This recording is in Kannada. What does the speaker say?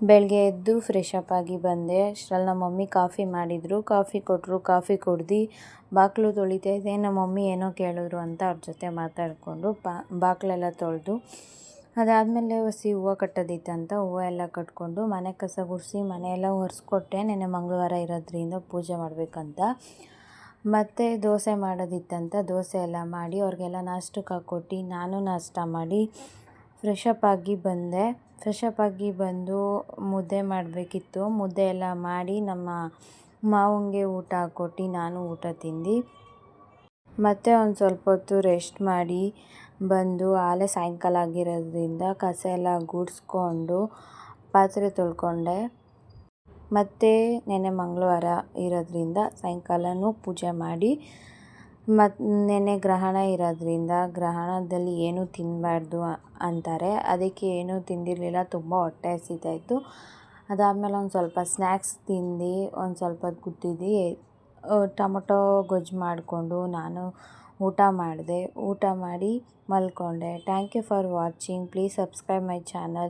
ಬೆಳಗ್ಗೆ ಎದ್ದು ಫ್ರೆಶ್ ಅಪ್ ಆಗಿ ಬಂದೆ. ಅಷ್ಟರಲ್ಲಿ ನಮ್ಮ ಮಮ್ಮಿ ಕಾಫಿ ಮಾಡಿದರು. ಕಾಫಿ ಕೊಟ್ಟರು. ಕಾಫಿ ಕುಡ್ದು ಬಾಗಿಲು ತೊಳಿತಾ ಇದ್ದೆ. ನಮ್ಮ ಮಮ್ಮಿ ಏನೋ ಕೇಳಿದ್ರು ಅಂತ ಅವ್ರ ಜೊತೆ ಮಾತಾಡಿಕೊಂಡು ಬಾಗಿಲೆಲ್ಲ ತೊಳೆದು ಅದಾದಮೇಲೆ ಹೂವು ಕಟ್ಟೋದಿತ್ತಂತ ಹೂವು ಎಲ್ಲ ಕಟ್ಕೊಂಡು ಮನೆ ಕಸ ಗುಡಿಸಿ ಮನೆಯೆಲ್ಲ ಒರೆಸ್ಕೊಟ್ಟೆ. ನೆನ್ನೆ ಮಂಗಳವಾರ ಇರೋದ್ರಿಂದ ಪೂಜೆ ಮಾಡಬೇಕಂತ. ಮತ್ತು ದೋಸೆ ಮಾಡೋದಿತ್ತಂತ ದೋಸೆ ಎಲ್ಲ ಮಾಡಿ ಅವ್ರಿಗೆಲ್ಲ ನಾಷ್ಟಕ್ಕೆ ಹಾಕ್ಕೊಟ್ಟು ನಾನು ನಾಷ್ಟ ಮಾಡಿ ಫ್ರೆಶ್ ಅಪ್ ಆಗಿ ಬಂದೆ. ಫ್ರೆಶ್ ಅಪ್ ಆಗಿ ಬಂದು ಮುದ್ದೆ ಮಾಡಬೇಕಿತ್ತು. ಮುದ್ದೆ ಎಲ್ಲ ಮಾಡಿ ನಮ್ಮ ಮಾವಂಗೆ ಊಟ ಹಾಕ್ಕೊಟ್ಟು ನಾನು ಊಟ ತಿಂದು ಮತ್ತೆ ಒಂದು ಸ್ವಲ್ಪ ಹೊತ್ತು ರೆಸ್ಟ್ ಮಾಡಿ ಬಂದು ಆಲೇ ಸಾಯಂಕಾಲ ಆಗಿರೋದ್ರಿಂದ ಕಸ ಎಲ್ಲ ಗುಡಿಸ್ಕೊಂಡು ಪಾತ್ರೆ ತೊಳ್ಕೊಂಡೆ. ಮತ್ತು ನೆನ್ನೆ ಮಂಗಳವಾರ ಇರೋದ್ರಿಂದ ಸಾಯಂಕಾಲನೂ ಪೂಜೆ ಮಾಡಿ ನೆನ್ನೆ ಗ್ರಹಣ ಇರೋದ್ರಿಂದ ಗ್ರಹಣದಲ್ಲಿ ಏನೂ ತಿನ್ನಬಾರ್ದು ಅಂತಾರೆ. ಅದಕ್ಕೆ ಏನೂ ತಿಂದಿರಲಿಲ್ಲ. ತುಂಬ ಹೊಟ್ಟೆ ಹಸಿತಾಯಿತ್ತು. ಅದಾದಮೇಲೆ ಒಂದು ಸ್ವಲ್ಪ ಸ್ನ್ಯಾಕ್ಸ್ ತಿಂದು ಒಂದು ಸ್ವಲ್ಪ ಹೊತ್ತು ಕೂತಿದ್ದು ಟೊಮೊಟೊ ಗೊಜ್ಜು ಮಾಡಿಕೊಂಡು ನಾನು ಊಟ ಮಾಡಿದೆ. ಊಟ ಮಾಡಿ ಮಲ್ಕೊಂಡೆ. Thank you for watching. Please subscribe my channel.